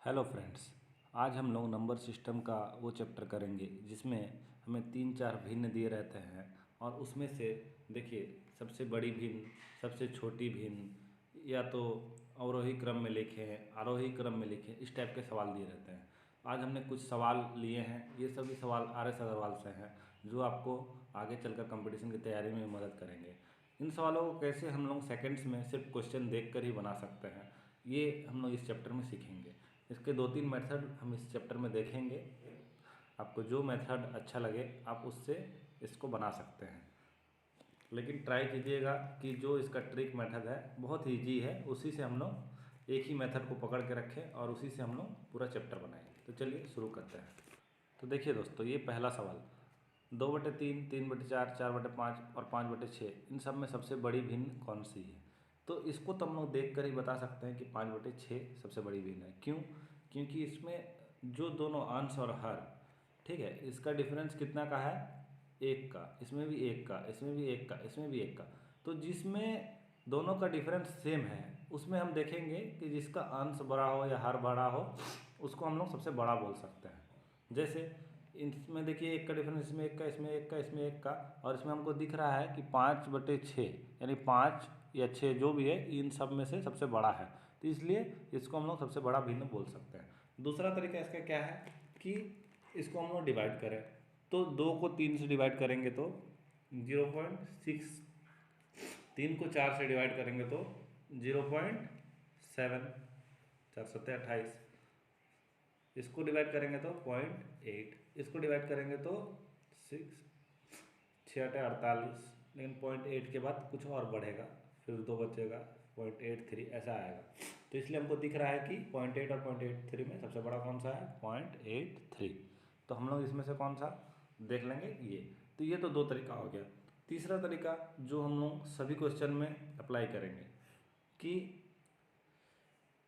Hello friends. आज हम लोग नंबर सिस्टम का वो चैप्टर करेंगे जिसमें हमें 3-4 भिन्न दिए रहते हैं और उसमें से देखिए सबसे बड़ी भिन्न, सबसे छोटी भिन्न या तो अवरोही क्रम में लिखें, आरोही क्रम में लिखें, इस टाइप के सवाल दिए रहते हैं। आज हमने कुछ सवाल लिए हैं, ये सभी सवाल RS अग्रवाल से हैं जो आपको आगे चलकर कंपटीशन की तैयारी में मदद करेंगे। इन सवालों को कैसे हम लोग सेकंड्स में सिर्फ क्वेश्चन देखकर ही बना सकते हैं, ये हम लोग इस चैप्टर में सीखेंगे। इसके 2-3 मेथड हम इस चैप्टर में देखेंगे। आपको जो मेथड अच्छा लगे आप उससे इसको बना सकते हैं, लेकिन ट्राई कीजिएगा कि जो इसका ट्रिक मेथड है बहुत ईजी है, उसी से हम लोग एक ही मेथड को पकड़ के रखें और उसी से हम लोग पूरा चैप्टर बनाएंगे। तो चलिए शुरू करते हैं। तो देखिए दोस्तों, ये पहला सवाल 2/3, 3/4, 4/5 और 5/6 इन सब में सबसे बड़ी भिन्न कौन सी है। तो इसको तो हम लोग देख कर ही बता सकते हैं कि 5/6 सबसे बड़ी भिन्न है। क्यों? क्योंकि इसमें जो दोनों अंश और हर, ठीक है, इसका डिफरेंस कितना का है? 1 का। इसमें भी 1 का, इसमें भी 1 का, इसमें भी 1 का। तो जिसमें दोनों का डिफरेंस सेम है उसमें हम देखेंगे कि जिसका अंश बड़ा हो या हर बड़ा हो उसको हम लोग सबसे बड़ा बोल सकते हैं। जैसे इसमें देखिए 1 का डिफरेंस, इसमें 1 का, इसमें 1 का, इसमें 1 का, और इसमें हमको दिख रहा है कि 5/6 यानी 5 या 6 जो भी है इन सब में से सबसे बड़ा है, तो इसलिए इसको हम लोग सबसे बड़ा भिन्न बोल सकते हैं। दूसरा तरीका इसका क्या है कि इसको हम लोग डिवाइड करें, तो 2 को 3 से डिवाइड करेंगे तो 0.6, 3 को 4 से डिवाइड करेंगे तो 0.7, 4×7=28, इसको डिवाइड करेंगे तो 0.8, इसको डिवाइड करेंगे तो 6, 6×8=48, लेकिन 0.8 के बाद कुछ और बढ़ेगा, फिर 2 बचेगा, 0.83 ऐसा आएगा। तो इसलिए हमको दिख रहा है कि 0.8 और 0.83 में सबसे बड़ा कौन सा है? 0.83। तो हम लोग इसमें से कौन सा देख लेंगे? ये। तो ये तो 2 तरीका हो गया। तीसरा तरीका जो हम लोग सभी क्वेश्चन में अप्लाई करेंगे कि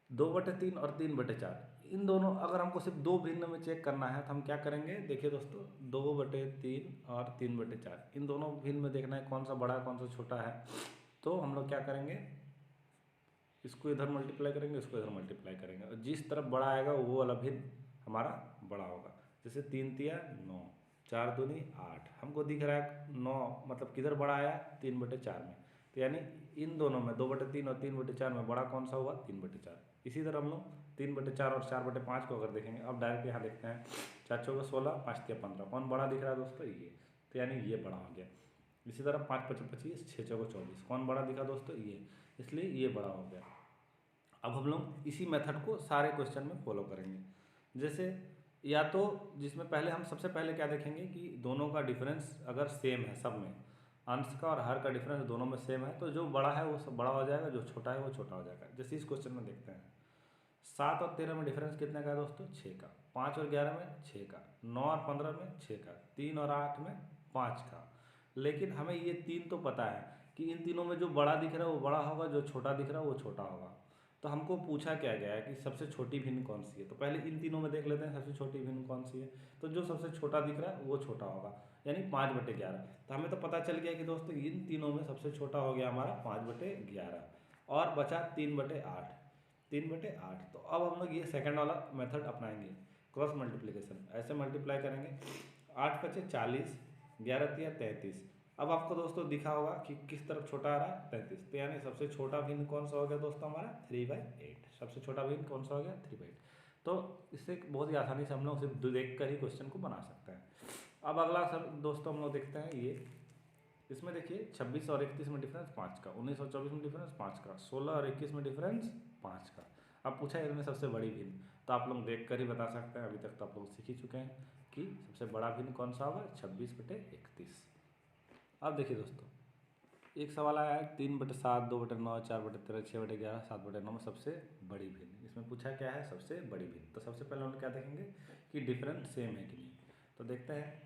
2/3 और 3/4 इन दोनों, अगर हमको सिर्फ 2 भिन्न में चेक करना है तो हम क्या करेंगे? देखिए दोस्तों, 2/3 और 3/4 इन दोनों भिन्न में देखना है कौन सा बड़ा है कौन सा छोटा है। तो हम लोग क्या करेंगे? इसको इधर मल्टीप्लाई करेंगे, इसको इधर मल्टीप्लाई करेंगे, और जिस तरफ बड़ा आएगा वो वाला भिन्न हमारा बड़ा होगा। जैसे 3×3 9, 4×2 8, हमको दिख रहा है 9, मतलब किधर बड़ा आया? 3/4 में। तो यानी इन दोनों में 2/3 और 3/4 में बड़ा कौन सा हुआ? 3/4। इसी तरह हम लोग 3/4 और 4/5 को अगर देखेंगे, अब डायरेक्ट यहाँ देखते हैं, 4×4 = 16, 5×3 = 15, कौन बड़ा दिख रहा है दोस्तों? ये। तो यानी ये बड़ा हो गया। इसी तरह 5×5 = 25, 6×4 = 24, कौन बड़ा दिखा दोस्तों? ये, इसलिए ये बड़ा हो गया। अब हम लोग इसी मेथड को सारे क्वेश्चन में फॉलो करेंगे। जैसे या तो जिसमें पहले हम सबसे पहले क्या देखेंगे कि दोनों का डिफरेंस अगर सेम है, सब में अंश का और हर का डिफरेंस दोनों में सेम है, तो जो बड़ा है वो सब बड़ा हो जाएगा, जो छोटा है वो छोटा हो जाएगा। जैसे इस क्वेश्चन में देखते हैं, 7 और 13 में डिफरेंस कितने का है दोस्तों? 6 का। 5 और 11 में 6 का। 9 और 15 में 6 का। 3 और 8 में 5 का। लेकिन हमें ये 3 तो पता है कि इन तीनों में जो बड़ा दिख रहा है वो बड़ा होगा, जो छोटा दिख रहा है वो छोटा होगा। तो हमको पूछा क्या गया है कि सबसे छोटी भिन्न कौन सी है। तो पहले इन तीनों में देख लेते हैं सबसे छोटी भिन्न कौन सी है। तो जो सबसे छोटा दिख रहा है वो छोटा होगा, यानी 5/11। तो हमें तो पता चल गया कि दोस्तों इन तीनों में सबसे छोटा हो गया हमारा 5/11, और बचा 3/8, 3/8। तो अब हम लोग ये सेकंड वाला मेथड अपनाएंगे, क्रॉस मल्टीप्लिकेशन। ऐसे मल्टीप्लाई करेंगे, 8×5 = 40, 11×3 = 33। अब आपको दोस्तों दिखा होगा कि किस तरफ छोटा आ रहा है? 33। तो यानी सबसे छोटा भिन्न कौन सा हो गया दोस्तों? हमारा 3/8। सबसे छोटा भिन्न कौन सा हो गया? 3/8। तो इससे बहुत ही आसानी से हम लोग सिर्फ देख कर ही क्वेश्चन को बना सकते हैं। अब अगला सर दोस्तों हम लोग देखते हैं ये, इसमें देखिए 26 और 31 में डिफरेंस 5 का, 19 और 24 में डिफरेंस 5 का, 16 और 21 में डिफरेंस 5 का। अब पूछा है इनमें सबसे बड़ी भिन्न, तो आप लोग देख कर ही बता सकते हैं, अभी तक तो आप लोग सीख ही चुके हैं कि सबसे बड़ा भिन्न कौन सा होगा? 26/31। अब देखिए दोस्तों, एक सवाल आया है 3/7, 2/9, 4/13, 6/11, 7/9 में सबसे बड़ी भिन्न। इसमें पूछा क्या है? सबसे बड़ी भिन्न। तो सबसे पहले हम लोग क्या देखेंगे कि डिफरेंस सेम है कि नहीं। तो देखते हैं,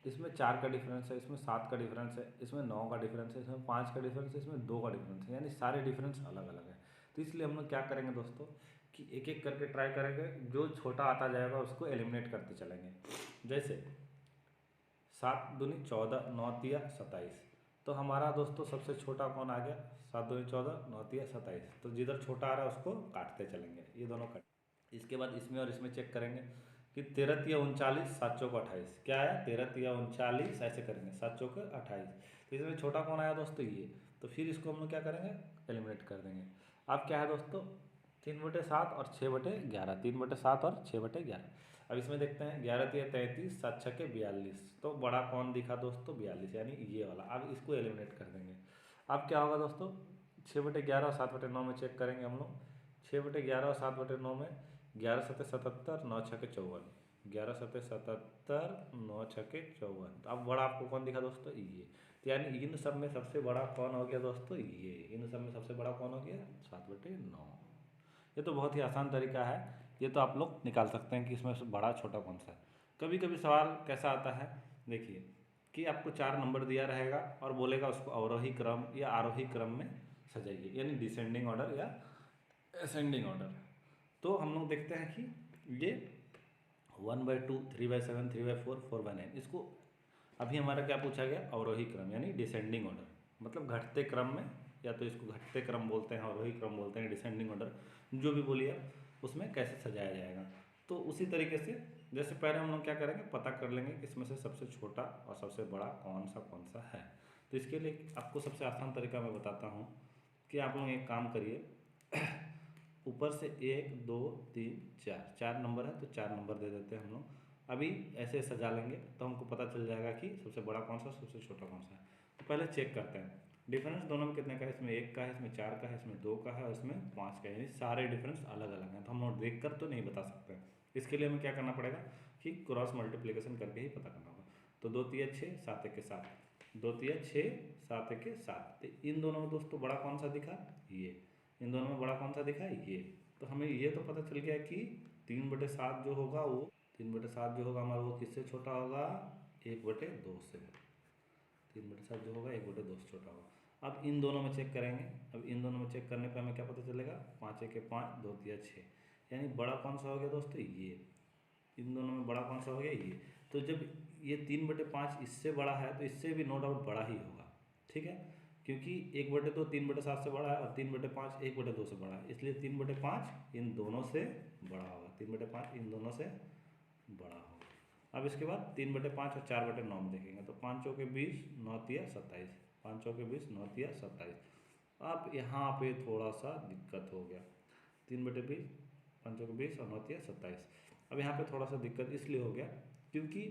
इसमें 4 का डिफरेंस है, इसमें 7 का डिफरेंस है, इसमें 9 का डिफरेंस है, इसमें 5 का डिफरेंस है, इसमें 2 का डिफरेंस है, यानी सारे डिफरेंस अलग अलग है। तो इसलिए हम लोग क्या करेंगे दोस्तों कि एक एक करके ट्राई करेंगे, जो छोटा आता जाएगा उसको एलिमिनेट करते चलेंगे। जैसे 7×2 = 14, 9×3 = 27। तो हमारा दोस्तों सबसे छोटा कौन आ गया? 7×2 = 14, 9×3 = 27। तो जिधर छोटा आ रहा है उसको काटते चलेंगे, ये दोनों कट। इसके बाद इसमें और इसमें चेक करेंगे कि 13 तिया 39, 7 चौक 28, क्या आया 13 तिया 39, ऐसे करेंगे 7 चौक 28। तो इसमें छोटा कौन आया दोस्तों ये, तो फिर इसको हम लोग क्या करेंगे एलिमिनेट कर देंगे। अब क्या है दोस्तों 3/7 और 6/11, 3/7 और 6/11। अब इसमें देखते हैं 11 तिया 33, 7 छक्के 42, तो बड़ा कौन दिखा दोस्तों 42, यानी ये वाला। अब इसको एलिमिनेट कर देंगे। अब क्या होगा दोस्तों 6/11 और 7/9 में चेक करेंगे हम लोग। 6/11 और 7/9 में 11 सत्ते 77, 9 छक्के 54, 11 सत्ते 77, 9 छक्के 54। तो अब बड़ा आपको कौन दिखा दोस्तों ये, तो यानी इन सब में सबसे बड़ा कौन हो गया दोस्तों ये, इन सब में सबसे बड़ा कौन हो गया 7/9। ये तो बहुत ही आसान तरीका है, ये तो आप लोग निकाल सकते हैं कि इसमें से बड़ा छोटा कौन सा है। कभी कभी सवाल कैसा आता है देखिए कि आपको 4 नंबर दिया रहेगा और बोलेगा उसको अवरोही क्रम या आरोही क्रम में सजाइए, यानी डिसेंडिंग ऑर्डर या असेंडिंग ऑर्डर। तो हम लोग देखते हैं कि ये 1/2, 3/7, 3/4, 4/9, इसको अभी हमारा क्या पूछा गया अवरोही क्रम यानी डिसेंडिंग ऑर्डर, मतलब घटते क्रम में, या तो इसको घटते क्रम बोलते हैं, अवरोही क्रम बोलते हैं, डिसेंडिंग ऑर्डर, जो भी बोलिए उसमें कैसे सजाया जाएगा। तो उसी तरीके से जैसे पहले हम लोग क्या करेंगे पता कर लेंगे कि इसमें से सबसे छोटा और सबसे बड़ा कौन सा है। तो इसके लिए आपको सबसे आसान तरीका मैं बताता हूँ कि आप लोग एक काम करिए ऊपर से 1 2 3 4 नंबर है तो 4 नंबर दे देते हैं हम लोग। अभी ऐसे सजा लेंगे तो हमको पता चल जाएगा कि सबसे बड़ा कौन सा सबसे छोटा कौन सा है। तो पहले चेक करते हैं डिफरेंस दोनों में कितने का है, इसमें 1 का है, इसमें 4 का है, इसमें 2 का है और इसमें 5 का है, यानी सारे डिफरेंस अलग अलग हैं। तो हम लोग देख कर तो नहीं बता सकते, इसके लिए हमें क्या करना पड़ेगा कि क्रॉस मल्टीप्लिकेशन करके ही पता करना होगा। तो 2 तिया 6, 7 एके 7, 2 तिया 6, 7 एके 7। तो इन दोनों में दोस्तों बड़ा कौन सा दिखा ये, इन दोनों में बड़ा कौन सा दिखा ये। तो हमें ये तो पता चल गया कि 3/7 जो होगा वो 3/7 जो होगा हमारा वो किससे छोटा होगा 1/2 से, 3/7 जो होगा 1/2 से छोटा होगा। अब इन दोनों में चेक करेंगे, अब इन दोनों में चेक करने पे हमें क्या पता चलेगा 5 एके 5, 2 तिया 6, यानी बड़ा कौन सा हो गया दोस्तों ये, इन दोनों में बड़ा कौन सा हो गया ये। तो जब ये 3/5 इससे बड़ा है तो इससे भी नो डाउट बड़ा ही होगा, ठीक है, क्योंकि 1/2 3/7 से बड़ा है और 3/5 1/2 से बड़ा है, इसलिए 3/5 इन दोनों से बड़ा होगा, 3/5 इन दोनों से बड़ा होगा। अब इसके बाद 3/5 और 4/9 में देखेंगे तो 5 चौके 20, 9 तिया 27, 5 चौके 20, 9 तिया 27। अब यहाँ पे थोड़ा सा दिक्कत हो गया, 3/20, 5 चौके 20 और 9 तिया 27। अब यहाँ पे थोड़ा सा दिक्कत इसलिए हो गया क्योंकि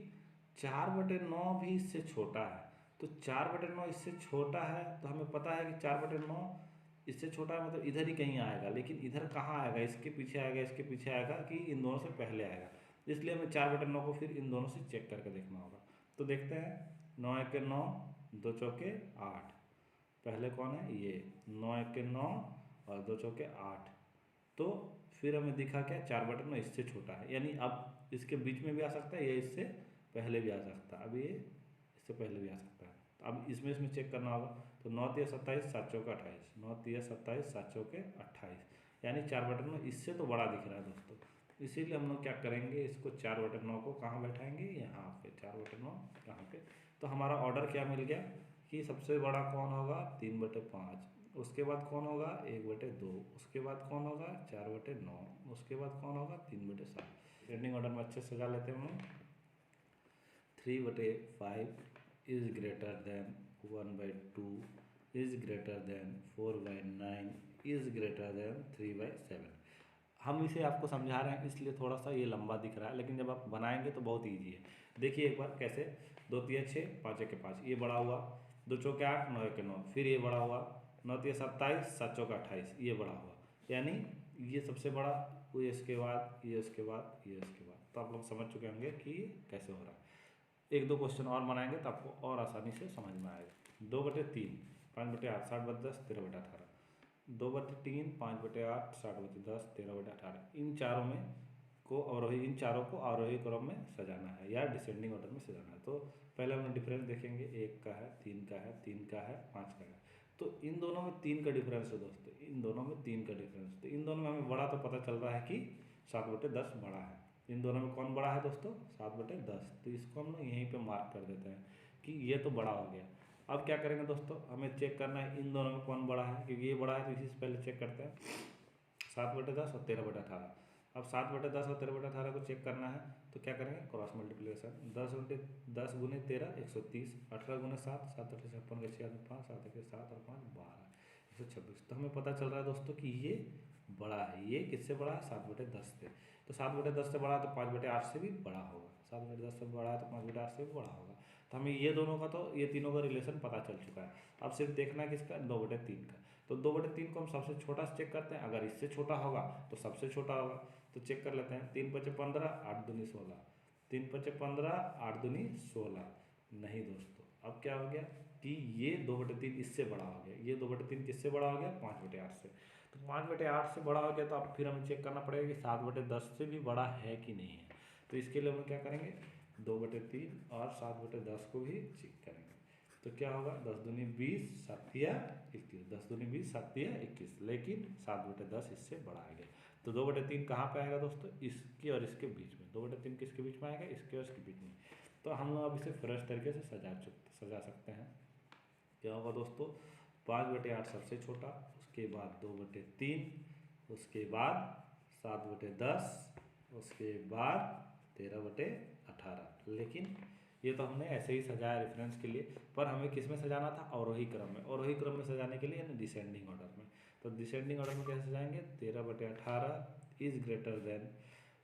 4/9 भी इससे छोटा है, तो 4/9 इससे छोटा है तो हमें पता है कि 4/9 इससे छोटा है, मतलब इधर ही कहीं आएगा, लेकिन इधर कहाँ आएगा, इसके पीछे आएगा, इसके पीछे आएगा कि इन दोनों से पहले आएगा। इसलिए हमें 4/9 को फिर इन दोनों से चेक करके देखना होगा। तो देखते हैं 9 एके 9, 2 चौके 8, पहले कौन है ये 9 एके 9 और 2 चौके 8। तो फिर हमें दिखा क्या 4/9 इससे छोटा है, यानी अब इसके बीच में भी आ सकता है, ये इससे पहले भी आ सकता है, अब ये इससे पहले भी आ सकता है। तो अब इसमें चेक करना होगा, तो 9 तिया 27, 7 चौके 28, 9 तिया 27, 7 चौके 28, यानी 4/9 इससे तो बड़ा दिख रहा है दोस्तों। इसीलिए हम लोग क्या करेंगे इसको 4/9 को कहाँ बैठाएंगे यहाँ पे, 4/9 कहाँ पे। तो हमारा ऑर्डर क्या मिल गया कि सबसे बड़ा कौन होगा 3/5, उसके बाद कौन होगा 1/2, उसके बाद कौन होगा 4/9, उसके बाद कौन होगा 3/7। डिसेंडिंग ऑर्डर में अच्छे से सजा लेते हैं हम। 3/5 is greater than 1/2 is greater than 4/9 is greater than 3/7। हम इसे आपको समझा रहे हैं इसलिए थोड़ा सा ये लंबा दिख रहा है, लेकिन जब आप बनाएंगे तो बहुत ईजी है। देखिए एक बार कैसे, 2 तिया 6, 5 एके 5, ये बड़ा हुआ, 2 चौके 8, 9 एके 9, फिर ये बड़ा हुआ, 9 तिया 27, 7 चौके 28, ये बड़ा हुआ, यानी ये सबसे बड़ा, ये इसके बाद, ये इसके बाद, ये इसके बाद। तो आप लोग समझ चुके होंगे कि ये कैसे हो रहा है। 1-2 क्वेश्चन और बनाएंगे तो आपको और आसानी से समझ में आएगा। 2/3, 5/8, 60/10, 13/18, 2/3, 5/8, 60/10, 13/18, इन चारों में को अवरोही, इन चारों को आरोही क्रम में सजाना है या डिसेंडिंग ऑर्डर में सजाना है। तो पहले हम डिफरेंस देखेंगे, 1 का है, 3 का है, 3 का है, 5 का है। तो इन दोनों में 3 का डिफरेंस है दोस्तों, इन दोनों में 3 का डिफरेंस। तो इन दोनों में हमें बड़ा तो पता चल रहा है कि 7/10 बड़ा है। इन दोनों में कौन बड़ा है दोस्तों 7/10। तो इसको हम लोग यहीं पे मार्क कर देते हैं कि ये तो बड़ा हो गया। अब क्या करेंगे दोस्तों, हमें चेक करना है इन दोनों में कौन बड़ा है, क्योंकि ये बड़ा है तो इसी से पहले चेक करते हैं। 7/10 और 13/18, अब 7/10 और 13/18 को चेक करना है तो क्या करेंगे, क्रॉस मल्टीप्लिकेशन। 10 गुने 13 130, 18 गुने 7 7 8 56 6 आदमी 5 7 1 7 और 5 12 126। तो हमें पता चल रहा है दोस्तों कि ये बड़ा है। ये किससे बड़ा है, 7/10 से। तो 7/10 से बड़ा है तो 5/8 से भी बड़ा होगा। 7/10 से बड़ा है तो 5/8 से भी बड़ा होगा। तो हमें ये दोनों का, तो ये तीनों का रिलेशन पता चल चुका है। अब सिर्फ देखना है किसका, 2/3 का। तो 2/3 को हम सबसे छोटा चेक करते हैं, अगर इससे छोटा होगा तो सबसे छोटा होगा। तो चेक कर लेते हैं, 3 × 5 = 15, 8 दूनी 16, 3 × 5 = 15, 8 दूनी 16। नहीं दोस्तों, अब क्या हो गया कि ये 2/3 इससे बड़ा हो गया। ये 2/3 किससे बड़ा हो गया, 5/8 से। तो 5/8 से बड़ा हो गया तो अब फिर हमें चेक करना पड़ेगा कि 7/10 से भी बड़ा है कि नहीं है। तो इसके लिए हम क्या करेंगे, 2/3 और 7/10 को भी चेक करेंगे। तो क्या होगा, 10 दूनी 20, 7 या 21, 10 दूनी 20, 7 या 21, लेकिन 7/10 इससे बड़ा आ गया। तो 2/3 कहाँ पे आएगा दोस्तों, इसके और इसके बीच में। 2/3 किसके बीच में आएगा, इसके और इसके बीच में। तो हम लोग अब इसे फ्रेश तरीके से सजा सकते हैं। क्या होगा दोस्तों, 5/8 सबसे छोटा, उसके बाद 2/3, उसके बाद 7/10, उसके बाद 13/18। लेकिन ये तो हमने ऐसे ही सजाया रेफरेंस के लिए, पर हमें किस में सजाना था, अवरोही क्रम में। अवरोही क्रम में सजाने के लिए यानी डिसेंडिंग ऑर्डर में। तो डिसेंडिंग ऑर्डर में कैसे सजाएंगे, 13/18 इज ग्रेटर देन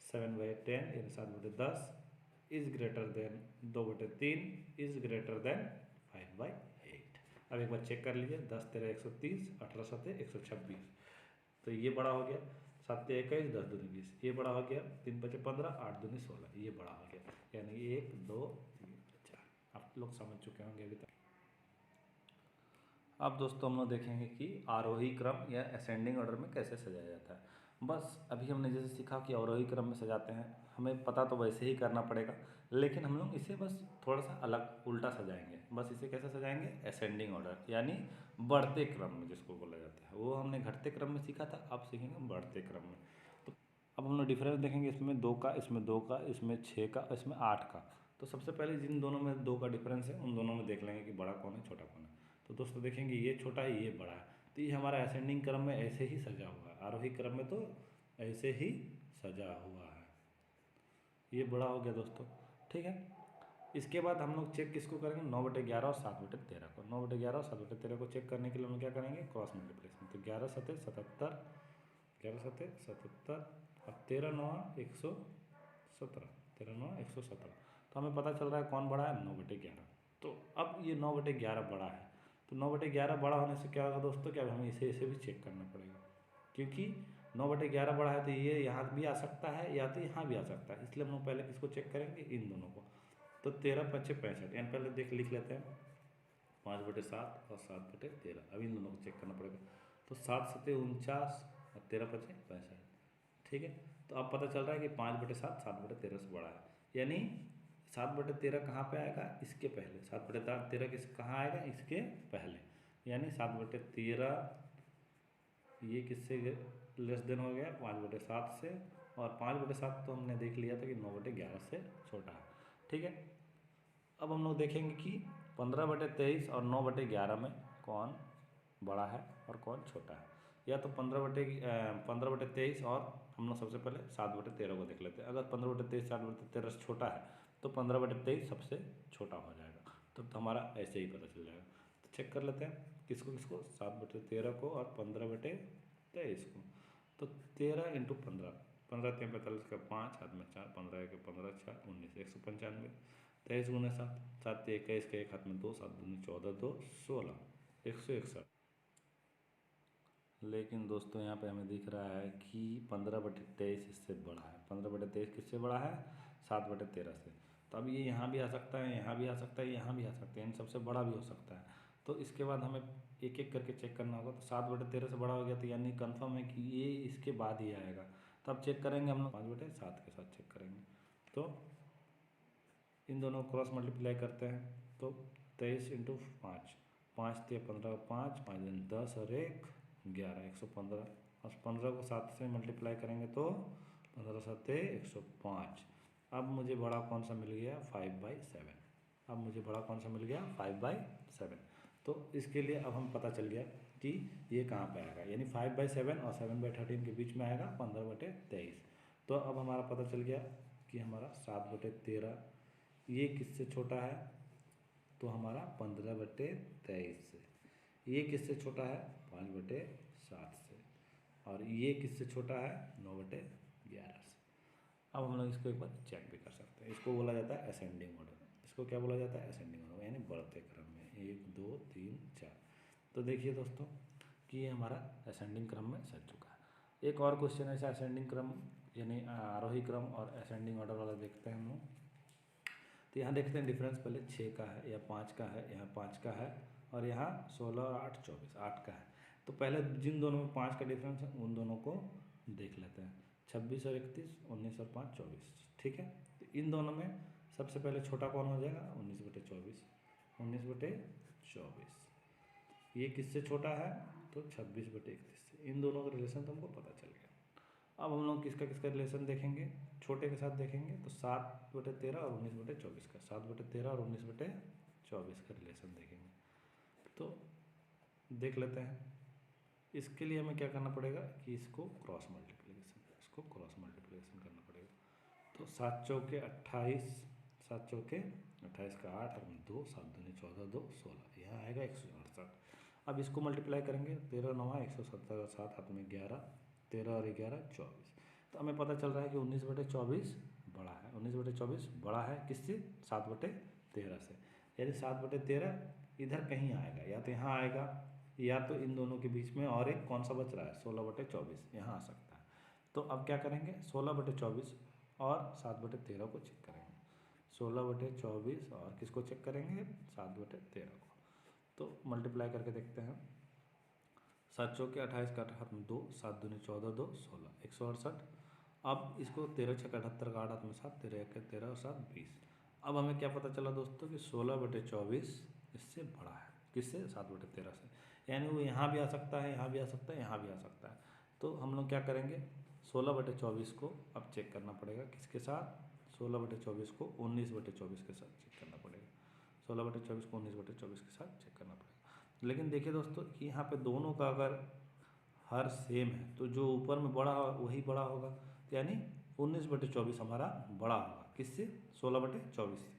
7/10 यानी 7/10 is greater than 2/3 is greater than 5/8। अब एक बार चेक कर लीजिए, 10 13 130, 18 7 126। तो ये बड़ा हो गया, 7 21, 10 दूनी 20, ये बड़ा हो गया, 3 5 15, 8 दूनी 16, ये बड़ा हो गया। यानी 1 2 3 4। आप लोग समझ चुके होंगे अभी तक। अब दोस्तों हम लोग देखेंगे कि आरोही क्रम या असेंडिंग ऑर्डर में कैसे सजाया जाता है। बस अभी हमने जैसे सीखा कि अवरोही क्रम में सजाते हैं, हमें पता तो वैसे ही करना पड़ेगा, लेकिन हम लोग इसे बस थोड़ा सा अलग उल्टा सजाएंगे। बस इसे कैसे सजाएंगे, असेंडिंग ऑर्डर यानी बढ़ते क्रम में जिसको बोला जाता है। वो हमने घटते क्रम में सीखा था, अब सीखेंगे बढ़ते क्रम में। तो अब हम लोग डिफरेंस देखेंगे, इसमें 2 का, इसमें 2 का, इसमें 6 का, इसमें 8 का। तो सबसे पहले जिन दोनों में 2 का डिफरेंस है उन दोनों में देख लेंगे कि बड़ा कौन है छोटा कौन है। तो दोस्तों देखेंगे ये छोटा है ये बड़ा है, तो ये हमारा असेंडिंग क्रम में ऐसे ही सजा हुआ है। आरोही क्रम में तो ऐसे ही सजा हुआ है। ये बड़ा हो गया दोस्तों, ठीक है। इसके बाद हम लोग चेक किसको करेंगे, 9/11 और 7/13 को। 9/11 और 7/13 को चेक करने के लिए हम क्या करेंगे, क्रॉस मल्टीप्लिकेशन। तो 11 7 77, 11 7 77 और 13 9 117, 13 9 117। तो हमें पता चल रहा है कौन बड़ा है, 9/11। तो अब ये 9/11 बड़ा है। तो 9/11 बड़ा होने से क्या होगा दोस्तों, क्या हमें इसे भी चेक करना पड़ेगा, क्योंकि 9/11 बड़ा है तो ये यहाँ भी आ सकता है या तो यहाँ भी आ सकता है। इसलिए हम लोग पहले किसको चेक करेंगे, इन दोनों को। तो 13 5 65, यानी पहले लिख लेते हैं 5/7 और 7/13। अब इन दोनों को चेक करना पड़ेगा। तो 7 7 49 और 13 5 65, ठीक है। तो अब पता चल रहा है कि 5/7 7/13 से बड़ा है, यानी 7/13 कहाँ पे आएगा, इसके पहले। 7/13 किस कहाँ आएगा, इसके पहले, यानी 7/13 ये किससे लेस देन हो गया, 5/7 से। और 5/7 तो हमने देख लिया था कि 9/11 से छोटा है, ठीक है। अब हम लोग देखेंगे कि 15/23 और 9/11 में कौन बड़ा है और कौन छोटा है। या तो 15/23 और हम लोग सबसे पहले 7/13 को देख लेते हैं। अगर 15/23 7/13 से छोटा है तो 15/23 सबसे छोटा हो जाएगा। तो हमारा ऐसे ही पता चल जाएगा। तो चेक कर लेते हैं किसको किसको, 7/13 को और 15/23 को। तो 13 × 15, 15 3 45 का 5, हाथ में 4, 15 1 15 4 19 195, 23 गुना 7 7 21 का 1 हाथ में 2, 7 दूनी 14 2 16 161। लेकिन दोस्तों यहाँ पे हमें दिख रहा है कि 15/23 इससे बड़ा है। 15/23 किससे बड़ा है, 7/13 से। तो अब ये यहाँ भी आ सकता है, यहाँ भी आ सकता है, यहाँ भी आ सकता है, इन सबसे बड़ा भी हो सकता है। तो इसके बाद हमें एक एक करके चेक करना होगा। तो 7/13 से बड़ा हो गया तो यानी कन्फर्म है कि ये इसके बाद ही आएगा। तब चेक करेंगे हम लोग 5/7 के साथ चेक करेंगे। तो इन दोनों को क्रॉस मल्टीप्लाई करते हैं। तो 23 × 5, 5 3 15 5 5 10 और 1 11 115। और 15 को 7 से मल्टीप्लाई करेंगे तो 15 7 105। अब मुझे बड़ा कौन सा मिल गया, 5/7। अब मुझे बड़ा कौन सा मिल गया, 5/7। तो इसके लिए अब हम पता चल गया कि ये कहाँ पे आएगा, यानी 5/7 और 7/13 के बीच में आएगा 15/23। तो अब हमारा पता चल गया कि हमारा 7/13 ये किससे छोटा है, तो हमारा 15/23 से। ये किससे छोटा है, 5/7 से। और ये किससे छोटा है, 9/11 से। अब हम लोग इसको एक बार चेक भी कर सकते हैं। इसको बोला जाता है असेंडिंग ऑर्डर। इसको क्या बोला जाता है, असेंडिंग ऑर्डर, यानी बढ़ते क्रम में 1 2 3 4। तो देखिए दोस्तों कि ये हमारा असेंडिंग क्रम में सज चुका है। एक और क्वेश्चन ऐसा असेंडिंग क्रम यानी आरोही क्रम और असेंडिंग ऑर्डर वाला देखते हैं हम लोग। तो यहाँ देखते हैं डिफरेंस पहले 6 का है या 5 का है, यहाँ 5 का है और यहाँ 16 और 8 24, 8 का है। तो पहले जिन दोनों में 5 का डिफरेंस है उन दोनों को देख लेते हैं, 26 और 31, 19 और 5 24, ठीक है। तो इन दोनों में सबसे पहले छोटा कौन हो जाएगा, 19/24, 19/24। ये किससे छोटा है, तो 26/31 से। इन दोनों का रिलेशन तो हमको पता चल गया। अब हम लोग किसका किसका रिलेशन देखेंगे, छोटे के साथ देखेंगे। तो 7/13 और 19/24 का, 7/13 और 19/24 का रिलेशन देखेंगे। तो देख लेते हैं। इसके लिए हमें क्या करना पड़ेगा कि इसको क्रॉस मल्टीप्लिकेशन करना पड़ेगा। तो 7 चौके 28, 7 चौके 28 का 8 और 2, 7 दूनी 14, 2 16, यहाँ आएगा 168। अब इसको मल्टीप्लाई करेंगे, 13 9 170, 7 हाथ में 11, 13 और 11 24। तो हमें पता चल रहा है कि 19/24 बड़ा है। 19/24 बड़ा है किससे, 7/13 से। यानी 7/13 इधर कहीं आएगा, या तो यहाँ आएगा या तो इन दोनों के बीच में और एक कौन सा बच रहा है, 16/24, यहाँ आ सकता है। तो अब क्या करेंगे, 16/24 और 7/13 को चेक करेंगे। 16/24 और किसको चेक करेंगे, 7/13 को। तो मल्टीप्लाई करके देखते हैं। 7 चौके 28 का 8 में 2, 7 दूनी 14, 2 16, 168। अब इसको 13 6 78 का 8 में 7, 13 1 13 और 7 20। अब हमें क्या पता चला दोस्तों कि 16/24 इससे बड़ा है, किससे, 7/13 से। यानी वो यहाँ भी आ सकता है, यहाँ भी आ सकता है, यहाँ भी आ सकता है। तो हम लोग क्या करेंगे, 16/24 को अब चेक करना पड़ेगा किसके साथ, 16/24 को 19/24 के साथ चेक करना पड़ेगा। 16/24 को 19/24 के साथ चेक करना पड़ेगा। लेकिन देखिए दोस्तों कि यहाँ पे दोनों का अगर हर सेम है तो जो ऊपर में बड़ा वही बड़ा होगा, यानी 19/24 हमारा बड़ा होगा किससे, 16/24 से।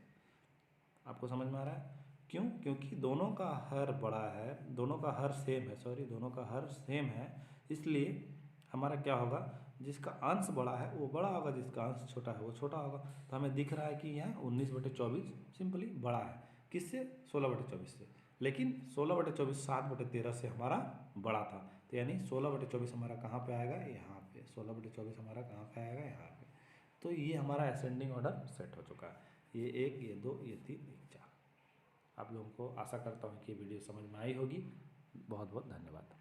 आपको समझ में आ रहा है क्यों, क्योंकि दोनों का हर बड़ा है, दोनों का हर सेम है, सॉरी दोनों का हर सेम है। इसलिए हमारा क्या होगा, जिसका अंश बड़ा है वो बड़ा होगा, जिसका अंश छोटा है वो छोटा होगा। तो हमें दिख रहा है कि यहाँ 19/24 सिंपली बड़ा है किससे, 16/24 से। लेकिन 16/24 7/13 से हमारा बड़ा था। तो यानी 16/24 हमारा कहाँ पे आएगा, यहाँ पे। 16/24 हमारा कहाँ पे आएगा, यहाँ पे। तो ये हमारा असेंडिंग ऑर्डर सेट हो चुका है। ये 1 ये 2 ये 3 ये 4। आप लोगों को आशा करता हूँ कि ये वीडियो समझ में आई होगी। बहुत बहुत धन्यवाद।